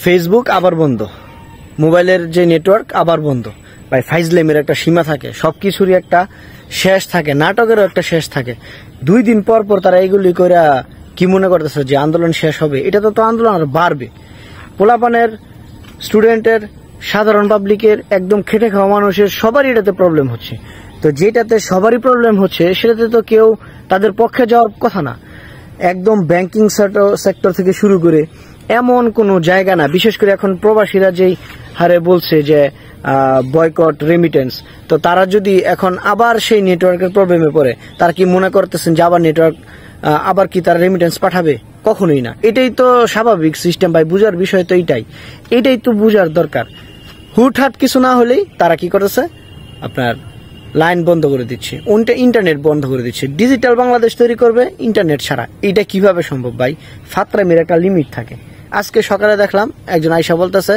Facebook আবার বন্ধ, মোবাইলের যে নেটওয়ার্ক আবার বন্ধ। ভাই ফাইজলেমের একটা সীমা থাকে, সবকিছুরই একটা শেষ থাকে, নাটকেরও একটা শেষ থাকে। 2 দিন পর পর তারা এইগুলি করে কি মনে করতেছে যে আন্দোলন শেষ হবে? এটা তো আন্দোলন আর বাড়বে। পোলাপানের, স্টুডেন্টের, সাধারণ পাবলিকের, একদম খেটে খাওয়া মানুষের সবারই এটাতে প্রবলেম হচ্ছে। তো যেটাতে সবারই প্রবলেম হচ্ছে সেটাতে তো কেউ তাদের পক্ষে যাওয়ার কথা না। একদম ব্যাংকিং সেক্টর থেকে শুরু করে এমন কোনো জায়গা না, বিশেষ করে এখন প্রবাসীরা যেই হারে বলছে যে বয়কট রেমিটেন্স, তো তারা যদি এখন আবার সেই নেটওয়ার্কের প্রবলেমে পড়ে, তারা কি মনে করতেছেন যে আবার নেটওয়ার্ক আবার কি তারা রেমিটেন্স পাঠাবে? কখনোই না। এটাই তো স্বাভাবিক সিস্টেম ভাই, বুঝার বিষয় তো এটাই তো বুঝার দরকার। হুটহাট কিছু না হলেই তারা কি করতেছে, আপনার লাইন বন্ধ করে দিচ্ছে, ইন্টারনেট বন্ধ করে দিচ্ছে। ডিজিটাল বাংলাদেশ তৈরি করবে ইন্টারনেট ছাড়া, এটা কিভাবে সম্ভব ভাই? ফাত্রামির একটা লিমিট থাকে। আজকে সকালে দেখলাম একজন আয়সা বলতেছে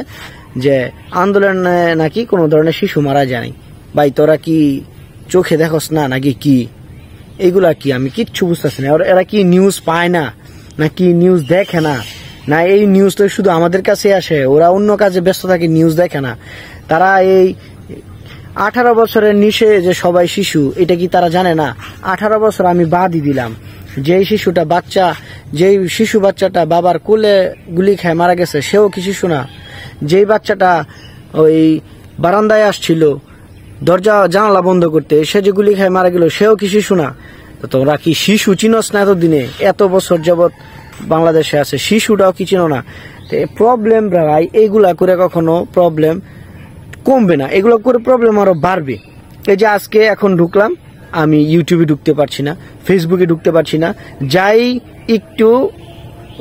যে আন্দোলনে নাকি কোনো ধরনের শিশু মারা যায়নি। ভাই তোরা কি চোখে দেখোস না নাকি কি? এইগুলা কি? আমি কিচ্ছু বুঝতেছি না। এরা কি নিউজ পায় না, নাকি নিউজ দেখে না? না এই নিউজ তো শুধু আমাদের কাছে আসে, ওরা অন্য কাজে ব্যস্ত থাকে, নিউজ দেখে না। তারা এই 18 বছরের নিচে যে সবাই শিশু, এটা কি তারা জানে না? 18 বছর আমি বাদই দিলাম, যেই শিশুটা বাচ্চা, যেই শিশু বাচ্চাটা বাবার কোলে গুলি খায় মারা গেছে, সেও কি শিশু না? যেই বাচ্চাটা ওই বারান্দায় আসছিল দরজা জানালা বন্ধ করতে, সে যে গুলি খায় মারা গেল, সেও কি শিশু না? তো তোরা কি শিশু চিনস না? এতদিনে এত বছর যাবৎ বাংলাদেশে আছে, শিশুটাও কি চিনো না? প্রবলেম ভাই, এইগুলা করে কখনো প্রবলেম কমবে না, এগুলো করে প্রবলেম আরো বাড়বে। এই যে আজকে এখন ঢুকলাম, আমি ইউটিউবে ঢুকতে পারছি না, ফেসবুকে ঢুকতে পারছি না, যাই একটু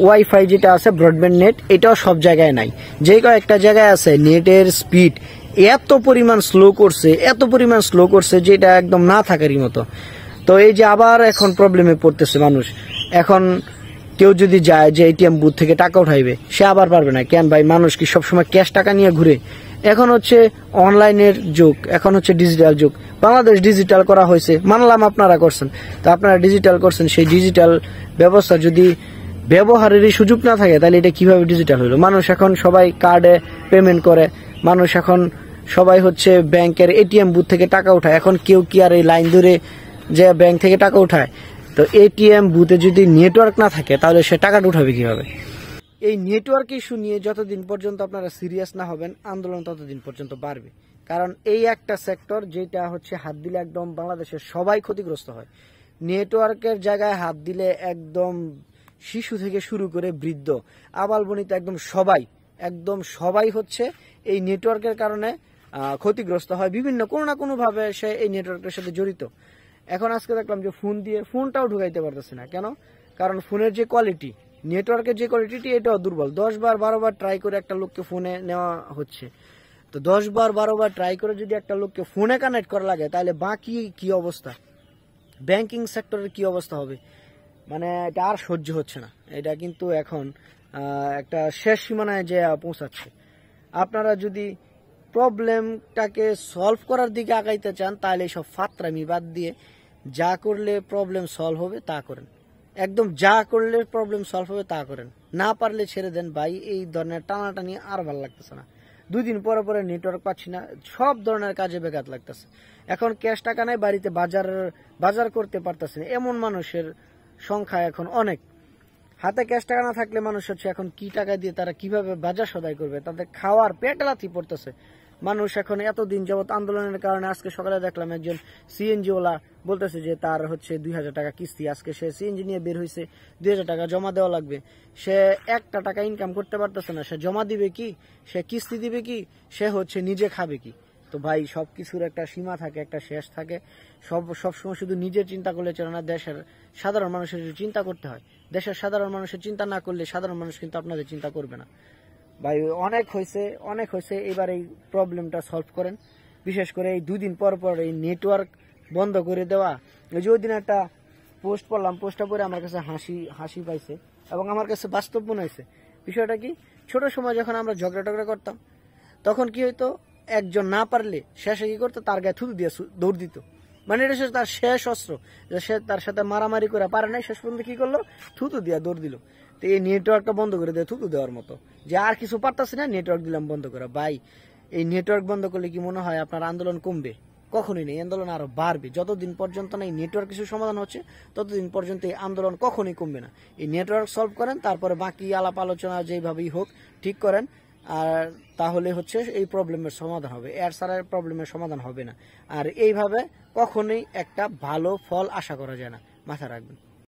ওয়াইফাই যেটা আছে ব্রডব্যান্ড নেট, এটাও সব জায়গায় নাই। যে কয়েকটা জায়গায় আছে নেটের স্পিড এত পরিমাণ স্লো করছে যে এটা একদম না থাকারই মতো। তো এই যে আবার এখন প্রবলেমে পড়তেছে মানুষ। এখন কেউ যদি যায় যে এটিএম বুথ থেকে টাকা উঠাইবে, সে আবার পারবে না। কেন ভাই? মানুষ কি সবসময় ক্যাশ টাকা নিয়ে ঘুরে? এখন হচ্ছে অনলাইনের যুগ, এখন হচ্ছে ডিজিটাল যুগ। বাংলাদেশ ডিজিটাল করা হয়েছে, মানলাম আপনারা করছেন, তো আপনারা ডিজিটাল করছেন। সেই ডিজিটাল ব্যবস্থা যদি ব্যবহারেরই সুযোগ না থাকে, তাহলে এটা কিভাবে ডিজিটাল হলো? মানুষ এখন সবাই কার্ডে পেমেন্ট করে, মানুষ এখন সবাই হচ্ছে ব্যাংকের এটিএম বুথ থেকে টাকা উঠায়। এখন কেউ কি আর এই লাইন ধরে যে ব্যাংক থেকে টাকা উঠায়? তো এটিএম বুথে যদি নেটওয়ার্ক না থাকে, তাহলে সে টাকাটা উঠাবে কিভাবে? এই নেটওয়ার্ক ইস্যু নিয়ে যতদিন পর্যন্ত আপনারা সিরিয়াস না হবেন, আন্দোলন ততদিন পর্যন্ত বাড়বে। কারণ এই একটা সেক্টর যেটা হচ্ছে হাত দিলে একদম বাংলাদেশের সবাই ক্ষতিগ্রস্ত হয়। নেটওয়ার্কের জায়গায় হাত দিলে একদম শিশু থেকে শুরু করে বৃদ্ধ, আবাল বনিতা, একদম সবাই হচ্ছে এই নেটওয়ার্কের কারণে ক্ষতিগ্রস্ত হয়। বিভিন্ন কোনো না কোনো ভাবে সে এই নেটওয়ার্কের সাথে জড়িত। এখন আজকে দেখলাম যে ফোন দিয়ে ফোনটাও ঢুকাইতে পারতেছে না। কেন? কারণ ফোনের যে কোয়ালিটি, নেটওয়ার্কের যে কোয়ালিটি, এটাও দুর্বল। 10 বার 12 বার ট্রাই করে একটা লোককে ফোনে নেওয়া হচ্ছে। তো 10 বার 12 বার ট্রাই করে যদি একটা লোককে ফোনে কানেক্ট করা লাগে, তাহলে বাকি কি অবস্থা? ব্যাংকিং সেক্টরের কি অবস্থা হবে? মানে এটা আর সহ্য হচ্ছে না। এটা কিন্তু এখন একটা শেষ সীমানায় যে পৌঁছাচ্ছে। আপনারা যদি প্রবলেমটাকে সলভ করার দিকে আগাইতে চান, তাহলে সব ফাত্রামি বাদ দিয়ে যা করলে প্রবলেম সলভ হবে তা করেন। একদম যা করলে প্রবলেম সলভ হবে তা করেন, না পারলে ছেড়ে দেন ভাই। এই ধরনের টানাটানি আর ভালো লাগতেছে না। 2 দিন পরে পরে নেটওয়ার্ক পাচ্ছি না, সব ধরনের কাজে বেঘাত লাগতেছে। এখন ক্যাশ টাকা নাই, বাড়িতে বাজার করতে পারতেছে না, এমন মানুষের সংখ্যা এখন অনেক। হাতে ক্যাশ টাকা না থাকলে মানুষ হচ্ছে এখন কি টাকা দিয়ে তারা কিভাবে বাজার সদাই করবে? তাদের খাওয়ার পেট লাথি পড়তেছে। মানুষ এখন এতদিন যাবত আন্দোলনের কারণে, আজকে সকালে দেখলাম একজন সিএনজি ওলা বলতেছে যে তার হচ্ছে 2000 টাকা কিস্তি। আজকে সে সিএনজি নিয়ে বের হয়েছে, 2000 টাকা জমা দেওয়া লাগবে। সে একটা টাকা ইনকাম করতে পারতেছে না। সে জমা দিবে কি? সে কিস্তি দিবে কি? সে হচ্ছে নিজে খাবে কি? তো ভাই সবকিছুর একটা সীমা থাকে, একটা শেষ থাকে। সবসময় শুধু নিজের চিন্তা করলে চলে না, দেশের সাধারণ মানুষের চিন্তা করতে হয়। দেশের সাধারণ মানুষের চিন্তা না করলে সাধারণ মানুষ কিন্তু আপনাদের চিন্তা করবে না। ভাই অনেক হয়েছে, এবার এই প্রবলেমটা সলভ করেন। বিশেষ করে এই 2 দিন পর পর এই নেটওয়ার্ক বন্ধ করে দেওয়া। ওই যে ওই দিন একটা পোস্ট পড়লাম, পোস্টটা পড়ে আমার কাছে হাসি পাইছে এবং আমার কাছে বাস্তব মনে হয়েছে। বিষয়টা কি? ছোট সময় যখন আমরা ঝগড়া করতাম, তখন কি হইতো? একজন না পারলে শেষে কি করতো? তার গায়ে থুতু দিয়ে দৌড় দিত। মানে এটা তার শেষ অস্ত্র, যে সে তার সাথে মারামারি করে পারে নাই, শেষ পর্যন্ত কি করলো? থুতু দিয়ে দৌড় দিল। তো এই নেটওয়ার্কটা বন্ধ করে দেয় থুতু দেওয়ার মতো, যে আর কিছু পারতাছি না, নেটওয়ার্ক দিলাম বন্ধ করে। ভাই এই নেটওয়ার্ক বন্ধ করলে কি মনে হয় আপনার আন্দোলন কমবে? কখনোই নেই, আন্দোলন আরো বাড়বে। যতদিন পর্যন্ত না এই নেটওয়ার্ক কিছু সমাধান হচ্ছে ততদিন পর্যন্ত এই আন্দোলন কখনোই কমবে না। এই নেটওয়ার্ক সলভ করেন, তারপরে বাকি আলাপ আলোচনা যেভাবেই হোক ঠিক করেন, আর তাহলে হচ্ছে এই প্রবলেমের সমাধান হবে। এর ছাড়া প্রবলেমের সমাধান হবে না। আর এইভাবে কখনোই একটা ভালো ফল আশা করা যায় না, মাথায় রাখবেন।